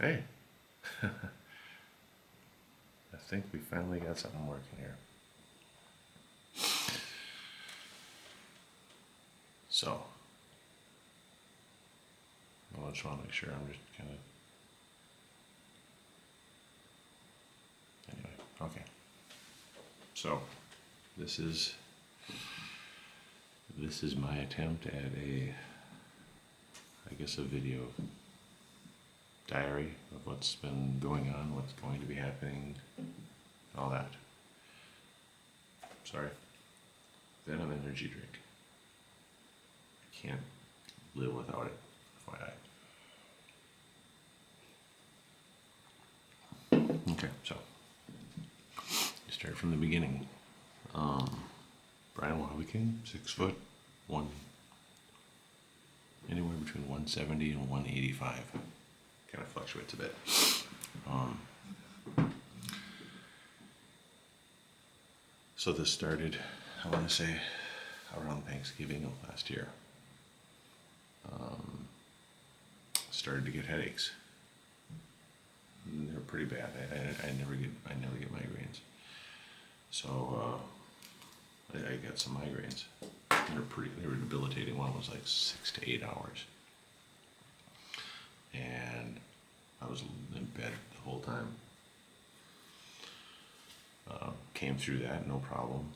Hey, I think we finally got something working here. So, I just want to make sure I'm just kind of. Anyway, okay. So, this is my attempt at a video diary of what's been going on, what's going to be happening, all that. Sorry. Then an energy drink. I can't live without it, FYI. Okay, so you start from the beginning. Brian Wabikin, 6 foot, anywhere between 170 and 185. Kind of fluctuates a bit. So this started, I want to say, around Thanksgiving of last year. Started to get headaches. They're pretty bad. I never get migraines. So I got some migraines. They were debilitating. One was like 6 to 8 hours. And I was in bed the whole time. Came through that, no problem.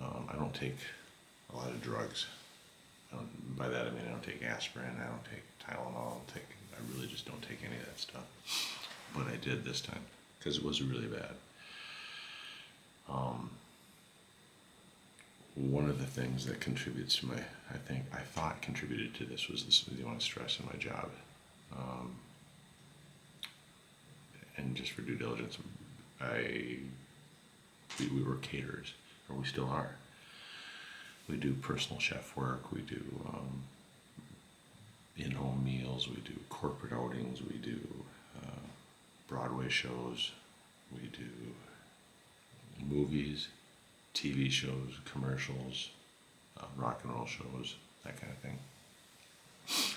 I don't take a lot of drugs. By that I mean I don't take aspirin, I don't take Tylenol, I really just don't take any of that stuff. But I did this time, because it was really bad. One of the things that contributes to I thought contributed to this was the amount of stress in my job. And just for due diligence, we were caterers, or we still are. We do personal chef work, we do in-home meals, we do corporate outings, we do Broadway shows, we do movies, TV shows, commercials, rock and roll shows, that kind of thing.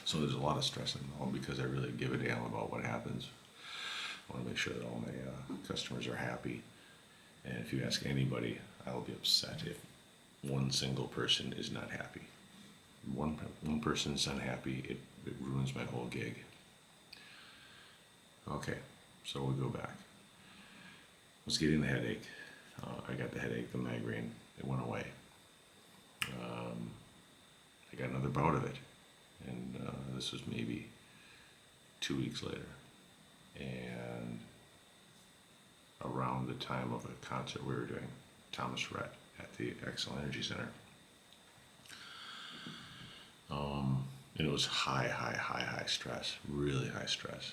So there's a lot of stress involved because I really give a damn about what happens. I want to make sure that all my customers are happy. And if you ask anybody, I will be upset if one single person is not happy. One person is unhappy, it ruins my whole gig. Okay, so we'll go back. I was getting the headache. I got the headache, the migraine, it went away. I got another bout of it, and this was maybe 2 weeks later. And around the time of a concert we were doing, Thomas Rhett at the Excel Energy Center. And it was high stress, really high stress.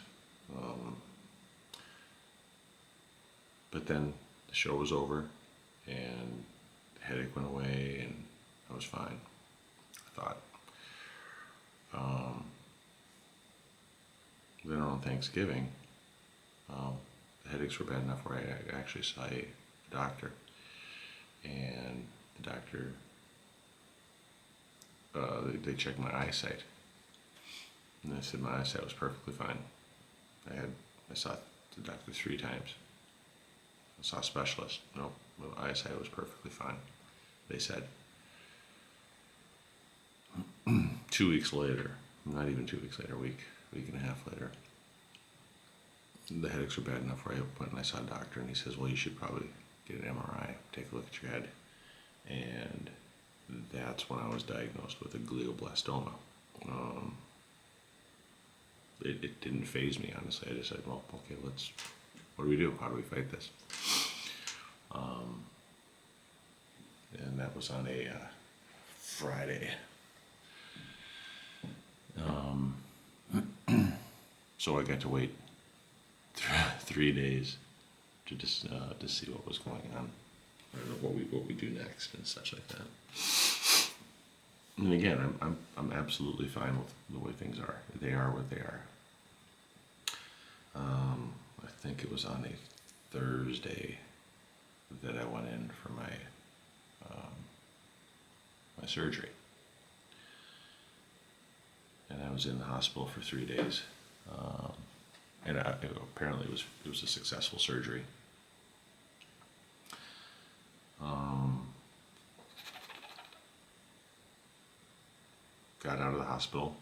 But then the show was over, and the headache went away, and I was fine, I thought. Then on Thanksgiving, the headaches were bad enough where I actually saw a doctor, and the doctor, they checked my eyesight, and they said my eyesight was perfectly fine. I saw the doctor 3 times. I saw a specialist. No, my eyesight was perfectly fine, they said. 2 weeks later, not even 2 weeks later, week and a half later, the headaches were bad enough where I went and I saw a doctor, and he says, well, you should probably get an MRI, take a look at your head. And that's when I was diagnosed with a glioblastoma. It didn't faze me, honestly. I just said, well, okay, what do we do? How do we fight this? And that was on a Friday. So I got to wait 3 days to just to see what was going on, or what we do next and such like that. And again, I'm absolutely fine with the way things are. They are what they are. I think it was on a Thursday that I went in for my surgery, and I was in the hospital for 3 days. and apparently it was a successful surgery. Got out of the hospital,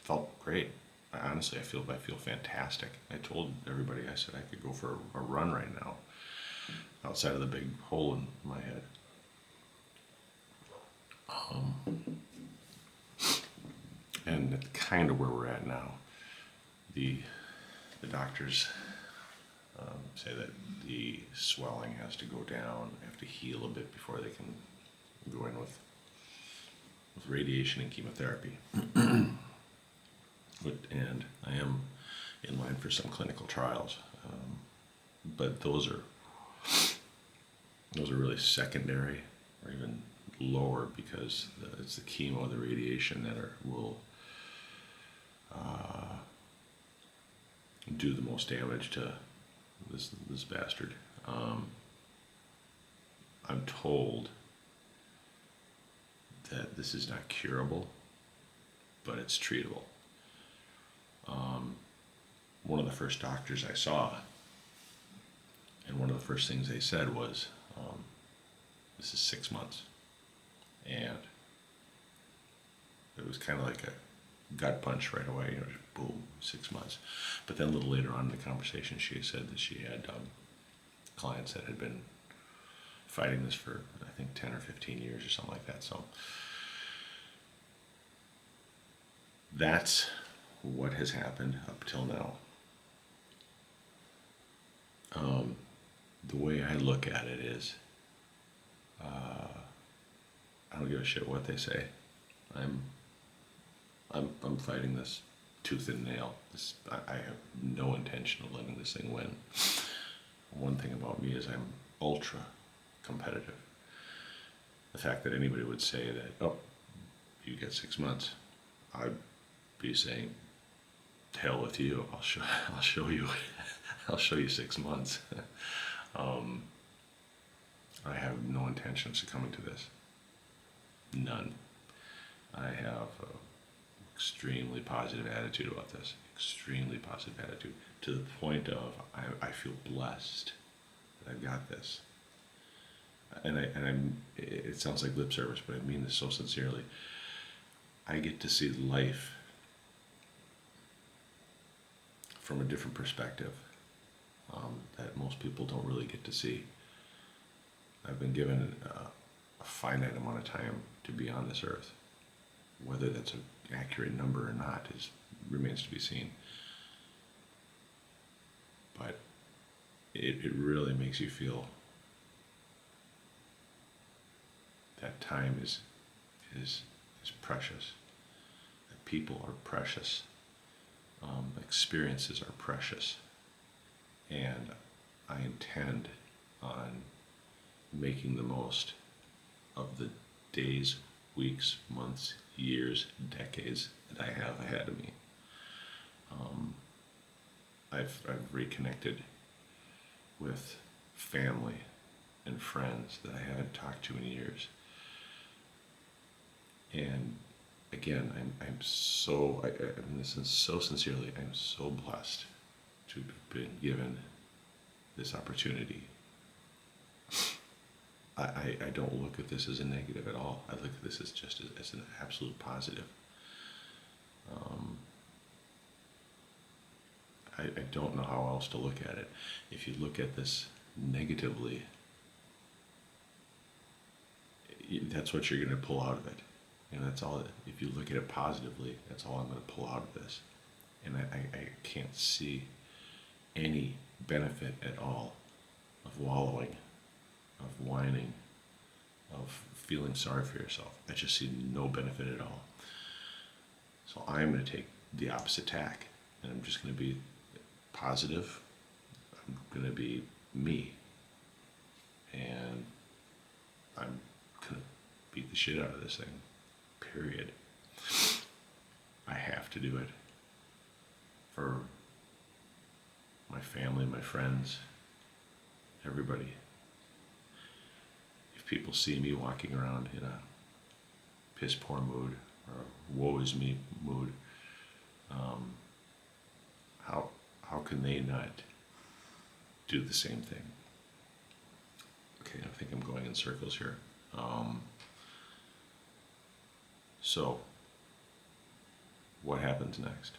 felt great. Honestly, I feel fantastic. I told everybody, I said I could go for a run right now, outside of the big hole in my head. And that's kind of where we're at now. The doctors say that the swelling has to go down, have to heal a bit before they can go in with radiation and chemotherapy. And I am in line for some clinical trials, but those are really secondary or even lower, because it's the chemo, the radiation that will do the most damage to this bastard. I'm told that this is not curable, but it's treatable. One of the first doctors I saw, and one of the first things they said was, this is 6 months. And it was kind of like a gut punch right away, just boom, 6 months. But then a little later on in the conversation, she said that she had clients that had been fighting this for, I think, 10 or 15 years or something like that. So that's what has happened up till now. The way I look at it is, I don't give a shit what they say. I'm fighting this tooth and nail. I have no intention of letting this thing win. One thing about me is I'm ultra competitive. The fact that anybody would say that, oh, you get 6 months, I'd be saying, hell with you. I'll show you. I'll show you 6 months. I have no intention of succumbing to this. None. I have an extremely positive attitude about this. Extremely positive attitude, to the point of I feel blessed that I've got this. And it sounds like lip service, but I mean this so sincerely. I get to see life from a different perspective that most people don't really get to see. I've been given a finite amount of time to be on this earth. Whether that's an accurate number or not remains to be seen. But it really makes you feel that time is precious. That people are precious. Experiences are precious. And I intend on making the most of the days, weeks, months, years, decades that I have ahead of me. I've reconnected with family and friends that I haven't talked to in years. And again, I mean this is so sincerely, I'm so blessed to have been given this opportunity. I don't look at this as a negative at all. I look at this as just as an absolute positive. I don't know how else to look at it. If you look at this negatively, that's what you're going to pull out of it. And that's all. If you look at it positively, that's all I'm going to pull out of this. And I can't see any benefit at all of wallowing, of whining, of feeling sorry for yourself. I just see no benefit at all. So I'm going to take the opposite tack, and I'm just going to be positive. I'm going to be me, and I'm going to beat the shit out of this thing, period. I have to do it for my family, my friends, everybody. If people see me walking around in a piss poor mood or woe is me mood, can they not do the same thing? Okay, I think I'm going in circles here. So, what happens next?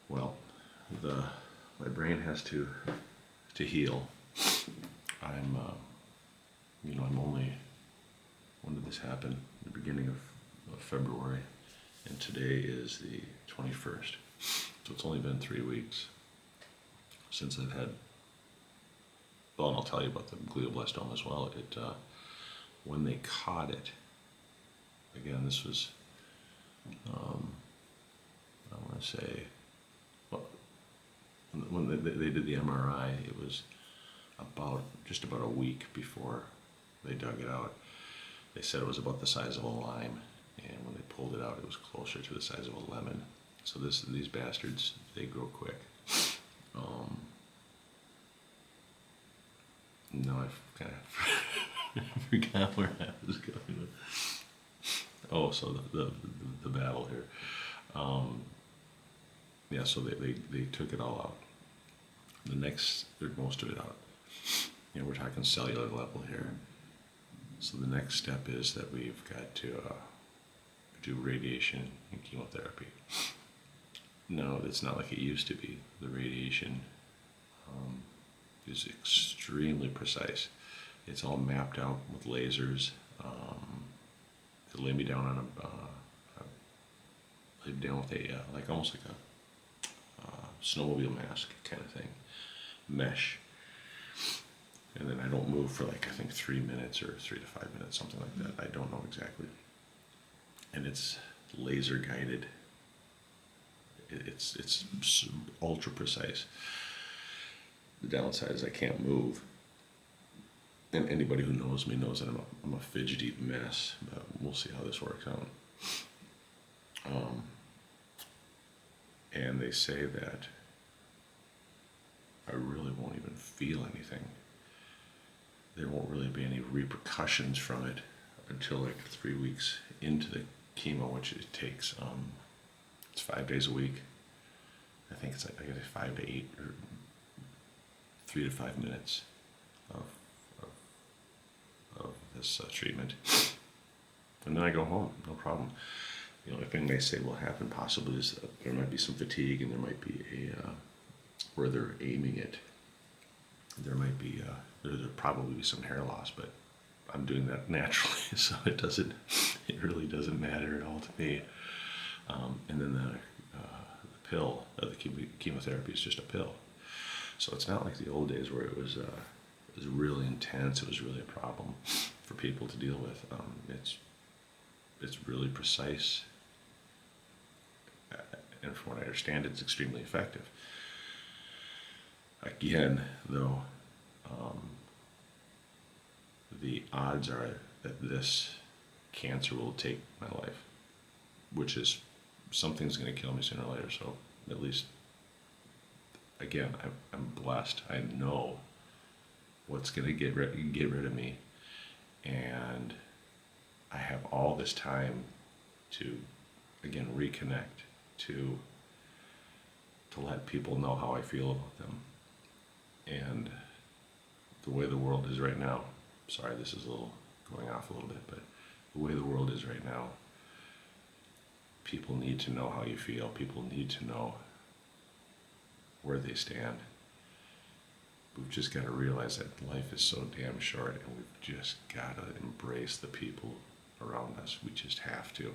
Well, my brain has to heal. I'm only, when did this happen? The beginning of February, and today is the 21st. So it's only been 3 weeks since I've had, well, and I'll tell you about the glioblastoma as well. When they caught it, again, this was, I want to say, well, when they did the MRI, it was just about a week before they dug it out. They said it was about the size of a lime, and when they pulled it out, it was closer to the size of a lemon. So these bastards, they grow quick. No, I've kind of forgot where I was going. Oh, so the battle here. Yeah, so they took it all out. Most of it out. We're talking cellular level here. So the next step is that we've got to do radiation and chemotherapy. No, it's not like it used to be. The radiation is extremely precise. It's all mapped out with lasers. They lay me down on with almost like a snowmobile mask kind of thing, mesh. And then I don't move for I think 3 minutes or 3 to 5 minutes, something like that. I don't know exactly. And it's laser guided. It's ultra precise. The downside is I can't move. And anybody who knows me knows that I'm a fidgety mess, but we'll see how this works out. And they say that I really won't even feel anything. There won't really be any repercussions from it until 3 weeks into the chemo, which it takes. It's 5 days a week. I think it's I get 5 to 8 or 3 to 5 minutes of this treatment, and then I go home, no problem. The only thing they say will happen possibly is that there might be some fatigue, and there might be where they're aiming it. There might be there'll probably be some hair loss, but I'm doing that naturally, so it really doesn't matter at all to me. And then the pill, the chemotherapy is just a pill, so it's not like the old days where it was really intense. It was really a problem for people to deal with. It's really precise, and from what I understand, it's extremely effective. Again, though, the odds are that this cancer will take my life, which is something's going to kill me sooner or later. So at least, again, I'm blessed. I know what's going to get rid of me, and I have all this time to, again, reconnect, to let people know how I feel about them. And the way the world is right now, sorry, this is going off a little bit, but the way the world is right now, people need to know how you feel. People need to know where they stand. We've just got to realize that life is so damn short, and we've just got to embrace the people around us. We just have to.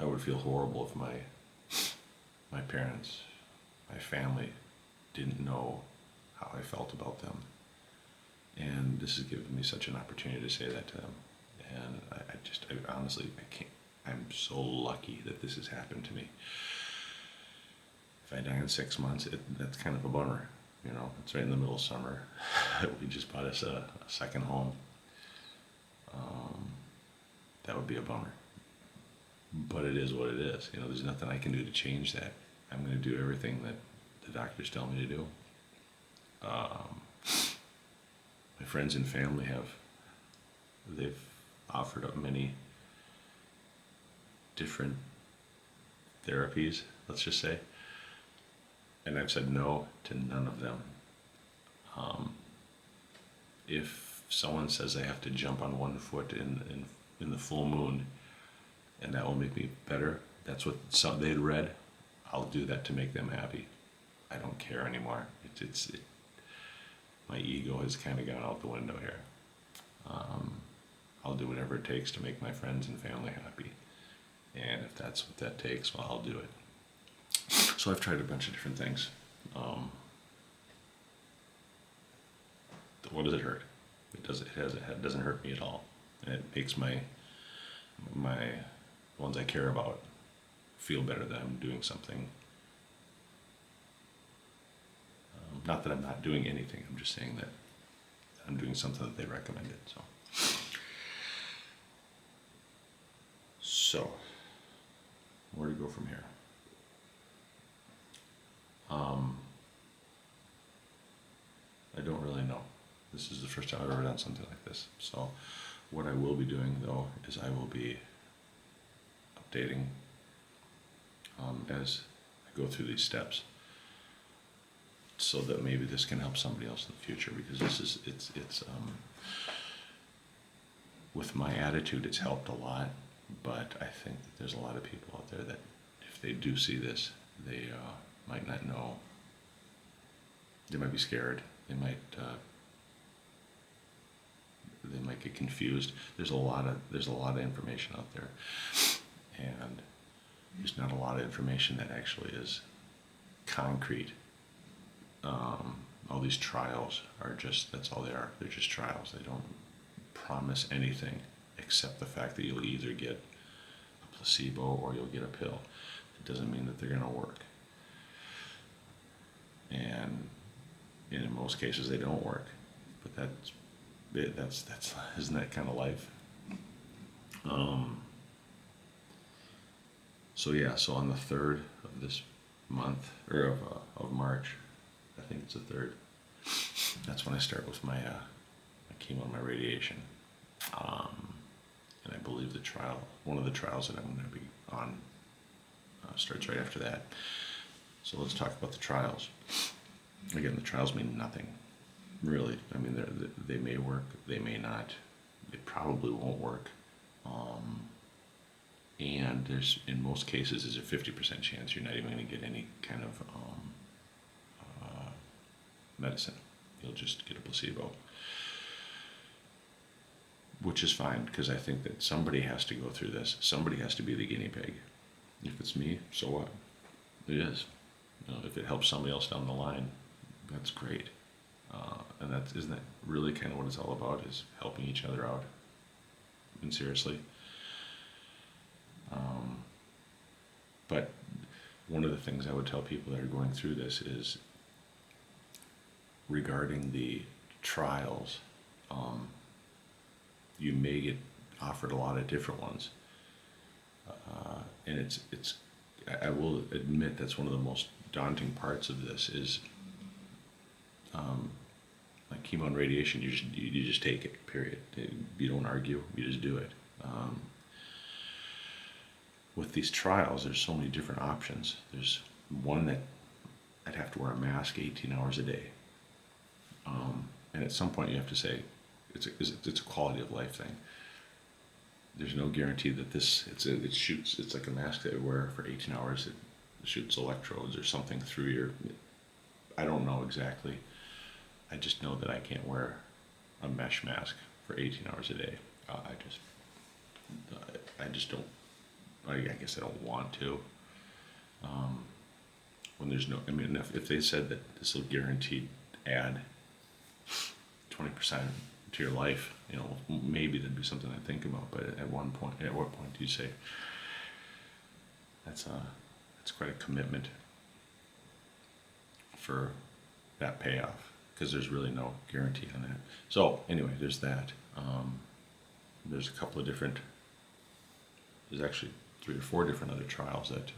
I would feel horrible if my parents, my family, didn't know how I felt about them. And this has given me such an opportunity to say that to them. And I honestly can't. I'm so lucky that this has happened to me. If I die in 6 months, that's kind of a bummer. It's right in the middle of summer. We just bought us a second home. That would be a bummer. But it is what it is. There's nothing I can do to change that. I'm going to do everything that the doctors tell me to do. My friends and family they've offered up many different therapies, let's just say, and I've said no to none of them. If someone says I have to jump on one foot in the full moon and that will make me better, that's what they'd read, I'll do that to make them happy. I don't care anymore. My ego has kind of gone out the window here. I'll do whatever it takes to make my friends and family happy. And if that's what that takes, well, I'll do it. So I've tried a bunch of different things. What does it hurt? It doesn't hurt me at all. And it makes my ones I care about feel better that I'm doing something. Not that I'm not doing anything, I'm just saying that I'm doing something that they recommended. So where to go from here? I don't really know. This is the first time I've ever done something like this. So what I will be doing, though, is I will be updating as I go through these steps, so that maybe this can help somebody else in the future, because it's with my attitude, it's helped a lot, but I think that there's a lot of people out there that if they do see this, they might not know. They might be scared. They might get confused. There's a lot of information out there, and there's not a lot of information that actually is concrete. All these trials are that's all they are. They're just trials. They don't promise anything except the fact that you'll either get a placebo or you'll get a pill. It doesn't mean that they're going to work. And in most cases they don't work. But that's isn't that kind of life? So on the 3rd of this month, or of March, I think it's the 3rd, that's when I start with my chemo and my radiation. And I believe one of the trials that I'm going to be on starts right after that. So let's talk about the trials. Again, the trials mean nothing, really. I mean, they may work, they may not. They probably won't work. And in most cases, there's a 50% chance you're not even going to get any kind of medicine. You'll just get a placebo, which is fine, because I think that somebody has to go through this. Somebody has to be the guinea pig. If it's me, so what? It is. If it helps somebody else down the line, that's great. And isn't that really kind of what it's all about, is helping each other out? And seriously. But one of the things I would tell people that are going through this is, regarding the trials, you may get offered a lot of different ones. And I will admit that's one of the most daunting parts of this is, like chemo and radiation, you just take it, period. You don't argue, you just do it. With these trials, there's so many different options. There's one that I'd have to wear a mask 18 hours a day. And at some point you have to say, it's a quality of life thing. There's no guarantee that it shoots. It's like a mask that I wear for 18 hours. It shoots electrodes or something through your. I don't know exactly. I just know that I can't wear a mesh mask for 18 hours a day. I just don't. I guess I don't want to. When there's no. I mean, if they said that this will guaranteed add 20% to your life, maybe that'd be something I think about. But at what point do you say that's quite a commitment for that payoff? Because there's really no guarantee on that. So anyway, there's that. There's a couple of different. There's actually 3 or 4 different other trials that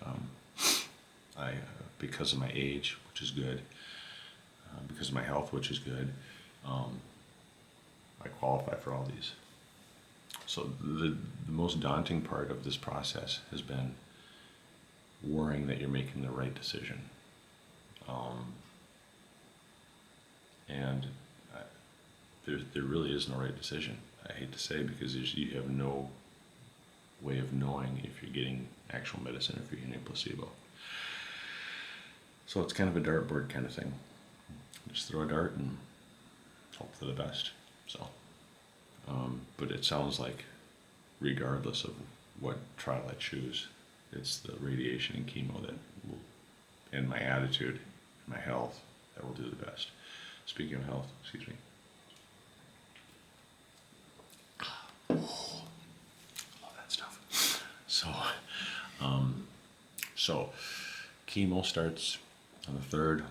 I, because of my age, which is good, because of my health, which is good, I qualify for all these. So the most daunting part of this process has been worrying that you're making the right decision. And there really is no right decision. I hate to say, because you have no way of knowing if you're getting actual medicine or if you're getting a placebo. So it's kind of a dartboard kind of thing. Just throw a dart and hope for the best. So, but it sounds like regardless of what trial I choose, it's the radiation and chemo that will, and my attitude, my health, that will do the best. Speaking of health, excuse me. Love that stuff. So chemo starts on the 3rd.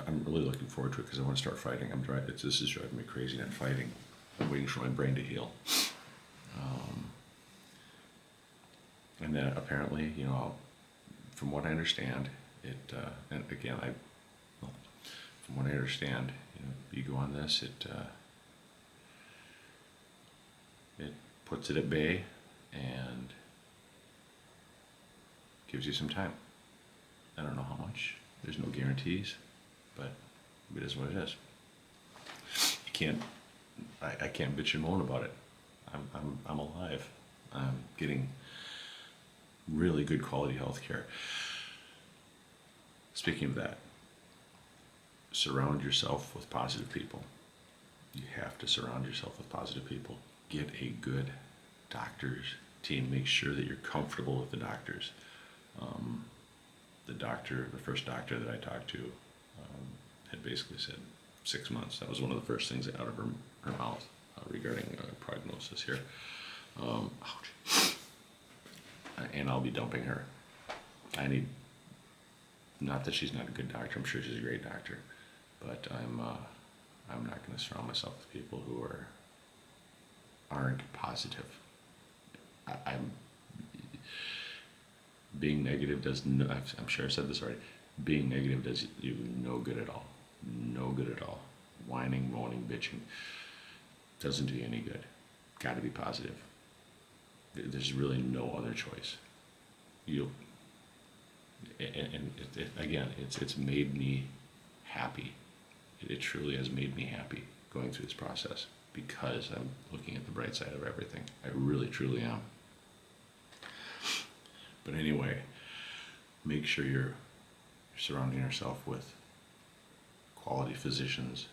I'm really looking forward to it because I want to start fighting. This is driving me crazy, not fighting. I'm waiting for my brain to heal. And then apparently, from what I understand, and again, from what I understand, you go on this, it puts it at bay and gives you some time. I don't know how much. There's no guarantees, but it is what it is. I can't bitch and moan about it. I'm alive. I'm getting really good quality health care. Speaking of that, surround yourself with positive people. You have to surround yourself with positive people. Get a good doctor's team. Make sure that you're comfortable with the doctors. The first doctor that I talked to had basically said 6 months. That was one of the first things out of her mouth regarding prognosis here. Ouch. And I'll be dumping her. Not that she's not a good doctor. I'm sure she's a great doctor, but I'm not going to surround myself with people who aren't positive. I'm being negative does no, I'm sure I said this already. Being negative does you no good at all. No good at all. Whining, moaning, bitching doesn't do you any good. Got to be positive. There's really no other choice. Again, it's made me happy. It truly has made me happy going through this process because I'm looking at the bright side of everything. I really, truly am. But anyway, make sure you're surrounding yourself with quality physicians,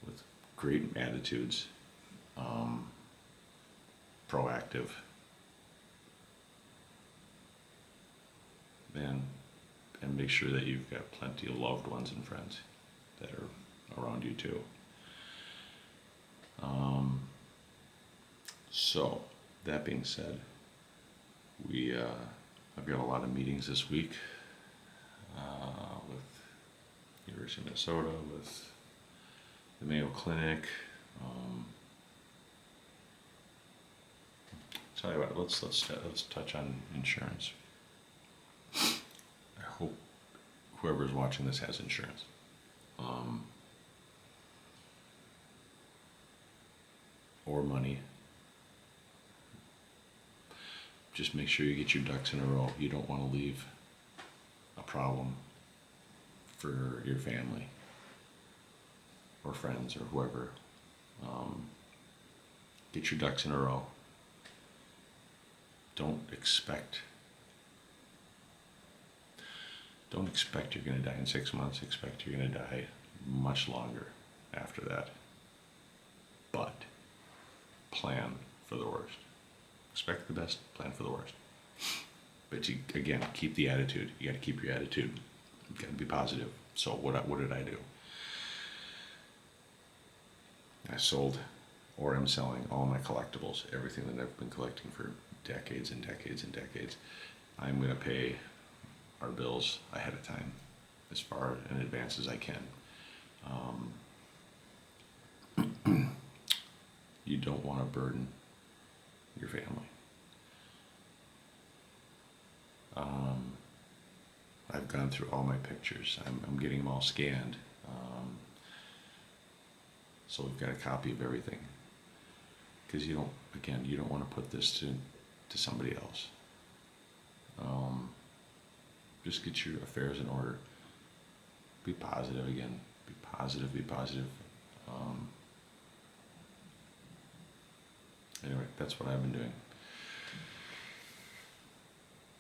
with great attitudes, proactive, and make sure that you've got plenty of loved ones and friends that are around you too. So that being said, I've got a lot of meetings this week with University of Minnesota, with the Mayo Clinic. Tell you what, let's touch on insurance. I hope whoever's watching this has insurance. Or money. Just make sure you get your ducks in a row. You don't want to leave a problem for your family or friends or whoever. Get your ducks in a row. Don't expect you're going to die in 6 months. Expect you're going to die much longer after that. But plan for the worst. Expect the best, plan for the worst. But again, keep the attitude. You got to keep your attitude. You got to be positive. So what did I do? I sold, or am selling, all my collectibles, everything that I've been collecting for decades and decades and decades. I'm going to pay our bills ahead of time, as far in advance as I can. You don't want to burden your family. I've gone through all my pictures. I'm getting them all scanned. So we've got a copy of everything. Because you don't want to put this to somebody else. Just get your affairs in order. Be positive again. Be positive, be positive. Anyway, that's what I've been doing.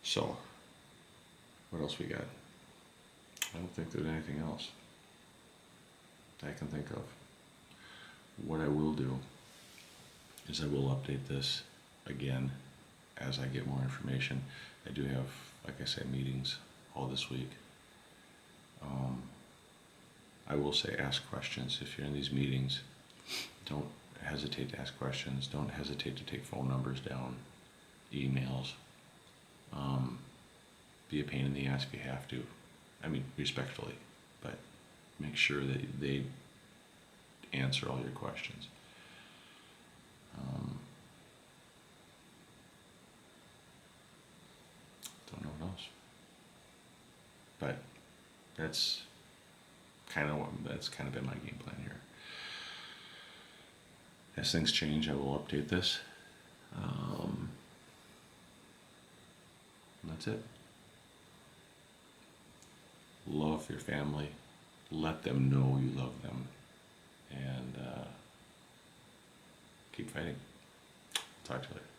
So, what else we got? I don't think there's anything else I can think of. What I will do is I will update this again as I get more information. I do have, like I said, meetings all this week. I will say ask questions. If you're in these meetings, don't hesitate to ask questions. Don't hesitate to take phone numbers down, emails. Be a pain in the ass if you have to. I mean, respectfully, but make sure that they answer all your questions. Don't know what else. But that's kind of been my game plan here. As things change, I will update this. And that's it. Love your family. Let them know you love them. And keep fighting. Talk to you later.